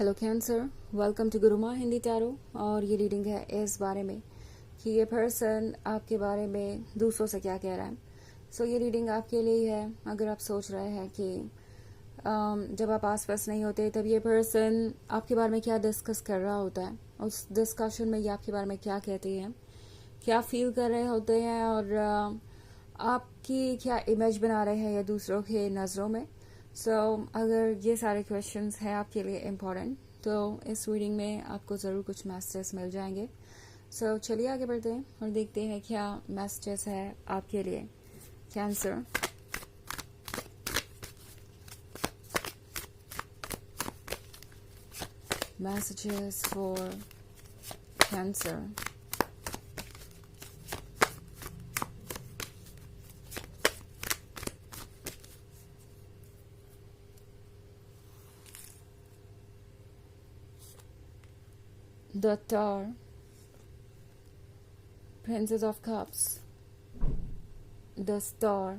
Hello cancer, welcome to Guruma Hindi tarot. और ये reading है इस बारे में कि ये पर्सन आपके बारे में दूसरों से क्या कह रहा है। सो ये रीडिंग आपके लिए ही है। अगर आप सोच रहे हैं कि जब आप आसपास नहीं होते तब ये पर्सन आपके बारे में क्या डिस्कस कर रहा होता है, उस डिस्कशन में ये आपके बारे में क्या कहते हैं, क्या फील कर रहे होते हैं और आपकी क्या इमेज बना रहे हैं या दूसरों के नज़रों में। अगर ये सारे क्वेश्चंस हैं आपके लिए इम्पोर्टेंट तो इस रीडिंग में आपको ज़रूर कुछ मैसेजेस मिल जाएंगे। चलिए आगे बढ़ते हैं और देखते हैं क्या मैसेजेस है आपके लिए cancer. Messages for cancer. The Tower, Princess of Cups, the Star,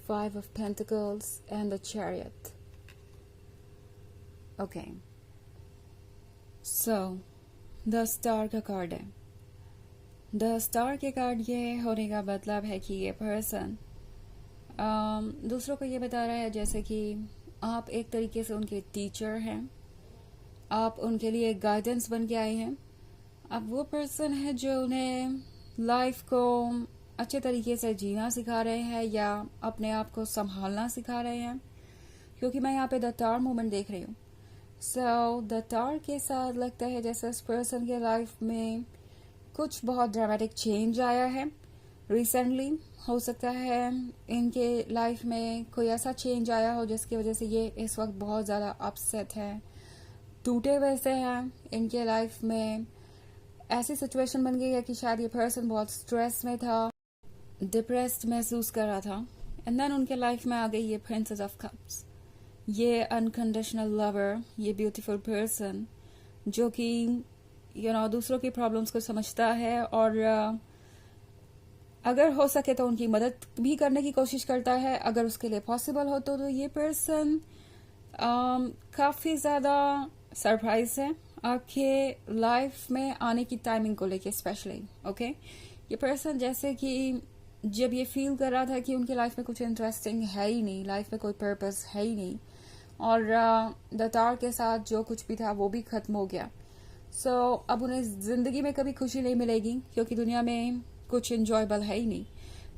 Five of Pentacles and the Chariot. Okay. The Star का कार्ड है। The Star के कार्ड ये होने का मतलब है कि ये पर्सन दूसरों को ये बता रहा है जैसे कि आप एक तरीके से उनके टीचर हैं, आप उनके लिए गाइडेंस बन के आए हैं। अब वो पर्सन है जो उन्हें लाइफ को अच्छे तरीके से जीना सिखा रहे हैं या अपने आप को संभालना सिखा रहे हैं, क्योंकि मैं यहाँ पे द टावर मूवमेंट देख रही हूँ। द टावर के साथ लगता है जैसे इस पर्सन के लाइफ में कुछ बहुत ड्रामेटिक चेंज आया है रिसेंटली। हो सकता है इनके लाइफ में कोई ऐसा चेंज आया हो जिसकी वजह से ये इस वक्त बहुत ज़्यादा अपसेट है, टूटे वैसे हैं। इनके लाइफ में ऐसी सिचुएशन बन गई है कि शायद ये पर्सन बहुत स्ट्रेस में था, डिप्रेस्ड महसूस कर रहा था, एंड देन उनके लाइफ में आ गई ये प्रिंसेस ऑफ कप्स, ये अनकंडीशनल लवर, ये ब्यूटीफुल पर्सन जो कि दूसरों की प्रॉब्लम्स को समझता है और अगर हो सके तो उनकी मदद भी करने की कोशिश करता है अगर उसके लिए पॉसिबल हो तो ये पर्सन काफ़ी ज़्यादा सरप्राइज है आपके लाइफ में आने की टाइमिंग को लेके स्पेशली। ओके, ये पर्सन जैसे कि जब ये फील कर रहा था कि उनकी लाइफ में कुछ इंटरेस्टिंग है ही नहीं, लाइफ में कोई पर्पस है ही नहीं, और द टावर के साथ जो कुछ भी था वो भी खत्म हो गया। अब उन्हें जिंदगी में कभी खुशी नहीं मिलेगी क्योंकि दुनिया में कुछ इंजॉयबल है ही नहीं।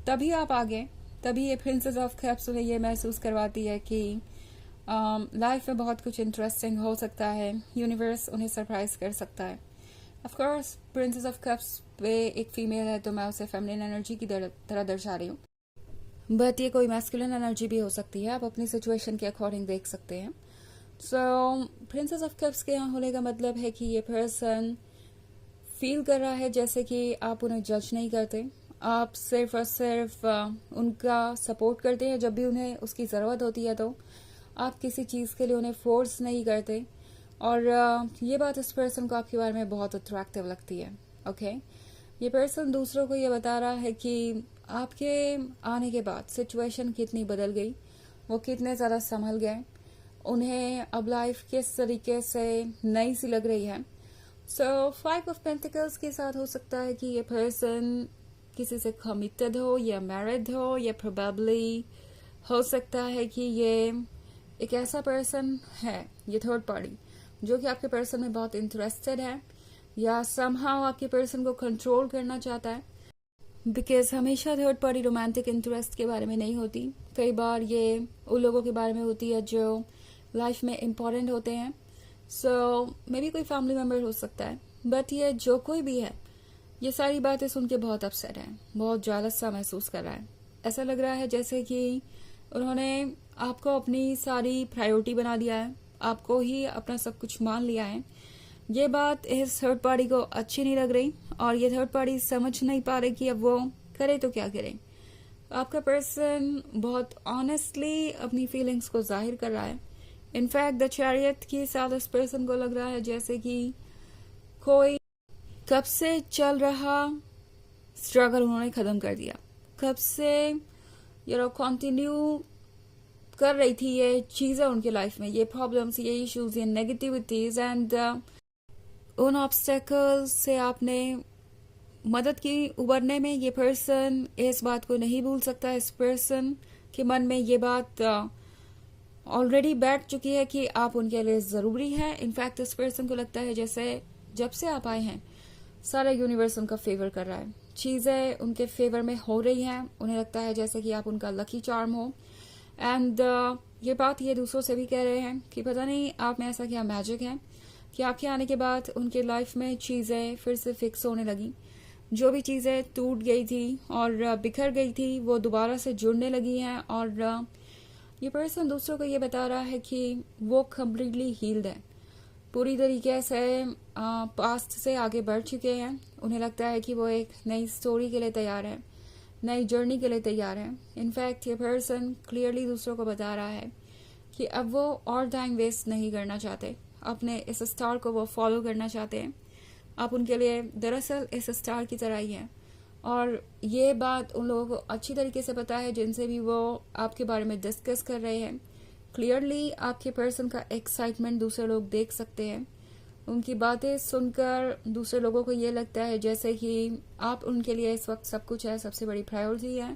तभी आप आगे, तभी ये प्रिंसेस ऑफ कप्स उन्हें ये महसूस करवाती है कि लाइफ में बहुत कुछ इंटरेस्टिंग हो सकता है, यूनिवर्स उन्हें सरप्राइज कर सकता है। Of course princess of cups पे एक फीमेल है तो मैं उसे फेमिनिन एनर्जी की तरह दर्शा रही हूँ, बट ये कोई मैस्कुलिन एनर्जी भी हो सकती है, आप अपनी सिचुएशन के अकॉर्डिंग देख सकते हैं। प्रिंसेस ऑफ कप्स के यहाँ होने का मतलब है कि ये पर्सन फील कर रहा है जैसे कि आप उन्हें जज नहीं करते, आप सिर्फ और सिर्फ उनका सपोर्ट करते हैं जब भी उन्हें उसकी ज़रूरत होती है, तो आप किसी चीज़ के लिए उन्हें फोर्स नहीं करते। और ये बात इस पर्सन को आपके बारे में बहुत अट्रैक्टिव लगती है। ओके, ये पर्सन दूसरों को ये बता रहा है कि आपके आने के बाद सिचुएशन कितनी बदल गई, वो कितने ज़्यादा संभल गए, उन्हें अब लाइफ किस तरीके से नई सी लग रही है। फाइव ऑफ पेंटिकल्स के साथ हो सकता है कि ये पर्सन किसी से कमिटेड हो या मैरिड हो, या प्रोबेबली हो सकता है कि ये एक ऐसा पर्सन है, ये थर्ड पार्टी, जो कि आपके पर्सन में बहुत इंटरेस्टेड है या समहाउ आपके पर्सन को कंट्रोल करना चाहता है। बिकॉज हमेशा थर्ड पार्टी रोमांटिक इंटरेस्ट के बारे में नहीं होती, कई बार ये उन लोगों के बारे में होती है जो लाइफ में इम्पोर्टेंट होते हैं। मे बी कोई फैमिली मेम्बर हो सकता है, बट ये जो कोई भी है, ये सारी बातें सुन के बहुत अपसेट है, बहुत जेलस सा महसूस कर रहा है। ऐसा लग रहा है जैसे कि उन्होंने आपको अपनी सारी प्रायोरिटी बना दिया है, आपको ही अपना सब कुछ मान लिया है। ये बात इस थर्ड पार्टी को अच्छी नहीं लग रही और ये थर्ड पार्टी समझ नहीं पा रही कि अब वो करे तो क्या करे। आपका पर्सन बहुत ऑनेस्टली अपनी फीलिंग्स को जाहिर कर रहा है। इनफैक्ट द चैरियट के साथ इस पर्सन को लग रहा है जैसे कि कोई कब से चल रहा स्ट्रगल उन्होंने खत्म कर दिया, कब से कंटिन्यू कर रही थी ये चीज़ें उनकी लाइफ में, ये प्रॉब्लम्स, ये इश्यूज, ये नेगेटिविटीज, एंड उन ऑब्स्टेकल्स से आपने मदद की उबरने में। ये पर्सन इस बात को नहीं भूल सकता, इस पर्सन के मन में ये बात ऑलरेडी बैठ चुकी है कि आप उनके लिए ज़रूरी हैं। इनफैक्ट इस पर्सन को लगता है जैसे जब से आप आए हैं सारा यूनिवर्स उनका फेवर कर रहा है, चीज़ें उनके फेवर में हो रही हैं, उन्हें लगता है जैसे कि आप उनका लकी चार्म हो। एंड ये बात ये दूसरों से भी कह रहे हैं कि पता नहीं आप में ऐसा क्या मैजिक है कि आपके आने के बाद उनके लाइफ में चीज़ें फिर से फिक्स होने लगी। जो भी चीज़ें टूट गई थी और बिखर गई थी वो दोबारा से जुड़ने लगी हैं। और ये पर्सन दूसरों को ये बता रहा है कि वो कम्प्लीटली हील्ड है, पूरी तरीके से पास्ट से आगे बढ़ चुके हैं। उन्हें लगता है कि वो एक नई स्टोरी के लिए तैयार है, नई जर्नी के लिए तैयार है। इनफैक्ट ये पर्सन क्लियरली दूसरों को बता रहा है कि अब वो और टाइम वेस्ट नहीं करना चाहते, अपने इस स्टार को वो फॉलो करना चाहते हैं। आप उनके लिए दरअसल इस स्टार की तरह ही हैं, और ये बात उन लोगों को अच्छी तरीके से पता है जिनसे भी वो आपके बारे में डिस्कस कर रहे हैं। क्लियरली आपके पर्सन का एक्साइटमेंट दूसरे लोग देख सकते हैं। उनकी बातें सुनकर दूसरे लोगों को ये लगता है जैसे कि आप उनके लिए इस वक्त सब कुछ है, सबसे बड़ी प्रायोरिटी है।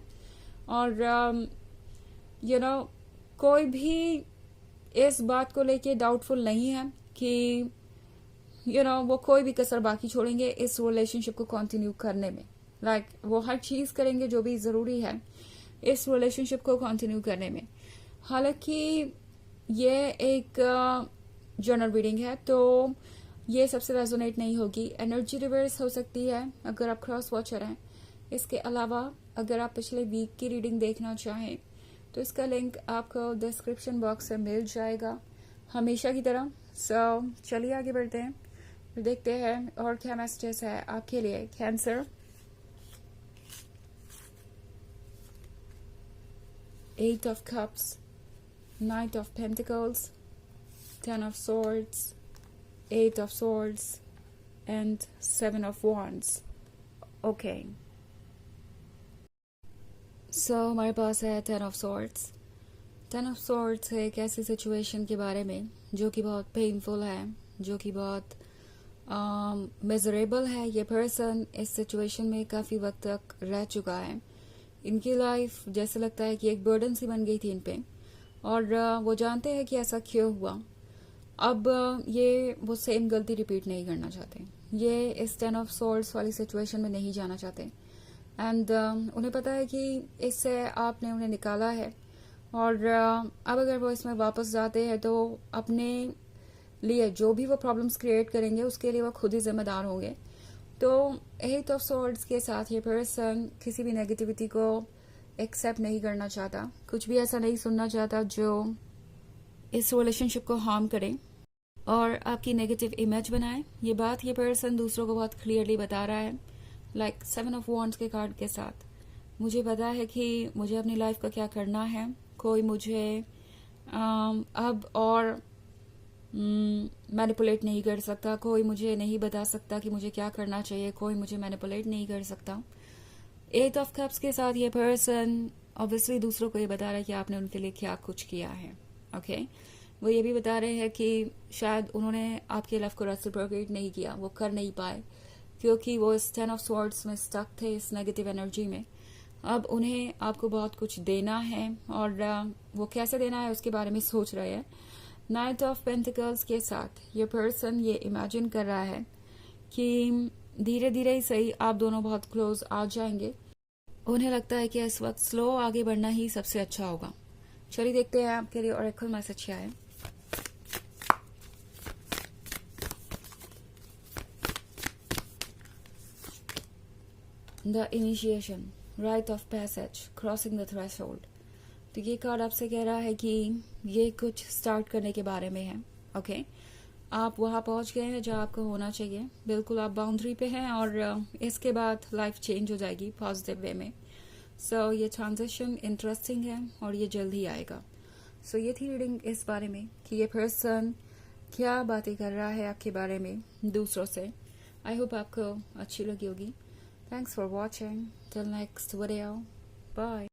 और यू नो कोई भी इस बात को लेके डाउटफुल नहीं है कि वो कोई भी कसर बाकी छोड़ेंगे इस रिलेशनशिप को कंटिन्यू करने में। वो हर चीज करेंगे जो भी जरूरी है इस रिलेशनशिप को कंटिन्यू करने में। हालांकि ये एक जनरल रीडिंग है तो ये सबसे रेजोनेट नहीं होगी, एनर्जी रिवर्स हो सकती है अगर आप क्रॉस वॉचर हैं। इसके अलावा अगर आप पिछले वीक की रीडिंग देखना चाहें तो इसका लिंक आपको डिस्क्रिप्शन बॉक्स में मिल जाएगा हमेशा की तरह। चलिए आगे बढ़ते हैं, देखते हैं और क्या मैसेजेस है आपके लिए। Cancer, 8 of Cups, Knight of Pentacles, 10 of Swords, 8 of Swords, and 7 of Wands. Okay. हमारे पास है 10 of Swords. 10 of Swords है एक ऐसी सिचुएशन के बारे में जो कि बहुत पेनफुल है, जो कि बहुत मेजरेबल है। ये पर्सन इस सिचुएशन में काफ़ी वक्त तक रह चुका है। इनकी लाइफ जैसे लगता है कि एक बर्डन सी बन गई थी इन पे, और वो जानते हैं कि ऐसा क्यों हुआ। अब ये वो सेम गलती रिपीट नहीं करना चाहते, ये इस 10 ऑफ सॉर्ड्स वाली सिचुएशन में नहीं जाना चाहते। एंड उन्हें पता है कि इससे आपने उन्हें निकाला है, और अब अगर वो इसमें वापस जाते हैं तो अपने लिए जो भी वो प्रॉब्लम्स क्रिएट करेंगे उसके लिए वो खुद ही जिम्मेदार होंगे। तो 8 ऑफ सॉर्ड्स के साथ ये पर्सन किसी भी नेगेटिविटी को एक्सेप्ट नहीं करना चाहता, कुछ भी ऐसा नहीं सुनना चाहता जो इस रिलेशनशिप को हार्म करे और आपकी नेगेटिव इमेज बनाए। ये बात ये पर्सन दूसरों को बहुत क्लियरली बता रहा है। 7 ऑफ वॉन्ड्स के कार्ड के साथ मुझे पता है कि मुझे अपनी लाइफ का क्या करना है, कोई मुझे अब और मैनिपुलेट नहीं कर सकता, कोई मुझे नहीं बता सकता कि मुझे क्या करना चाहिए, कोई मुझे मैनिपुलेट नहीं कर सकता। 8 ऑफ कप्स के साथ ये पर्सन ऑब्वियसली दूसरों को ये बता रहा है कि आपने उनके लिए क्या कुछ किया है। ओके, वो ये भी बता रहे हैं कि शायद उन्होंने आपके लव को रेसिप्रोकेट नहीं किया, वो कर नहीं पाए क्योंकि वो इस 10 ऑफ स्वॉर्ड्स में स्टक थे, इस नेगेटिव एनर्जी में। अब उन्हें आपको बहुत कुछ देना है, और वो कैसे देना है उसके बारे में सोच रहे हैं। नाइट ऑफ पेंटिकल्स के साथ ये पर्सन ये इमेजिन कर रहा है कि धीरे धीरे ही सही आप दोनों बहुत क्लोज आ जाएंगे। उन्हें लगता है कि इस वक्त स्लो आगे बढ़ना ही सबसे अच्छा होगा। चलिए देखते हैं आपके लिए ऑरेकल मैसेज क्या है। The initiation, right of passage, crossing the threshold. तो ये कार्ड आपसे कह रहा है कि ये कुछ स्टार्ट करने के बारे में है। ओके, आप वहां पहुंच गए हैं जहां आपको होना चाहिए, बिल्कुल आप बाउंड्री पे हैं, और इसके बाद लाइफ चेंज हो जाएगी पॉजिटिव वे में। ये ट्रांजिशन इंटरेस्टिंग है और ये जल्द ही आएगा। ये थी रीडिंग इस बारे में कि ये पर्सन क्या बातें कर रहा है आपके बारे में दूसरों से। आई होप आपको अच्छी लगी होगी। Thanks for watching, till next video, bye.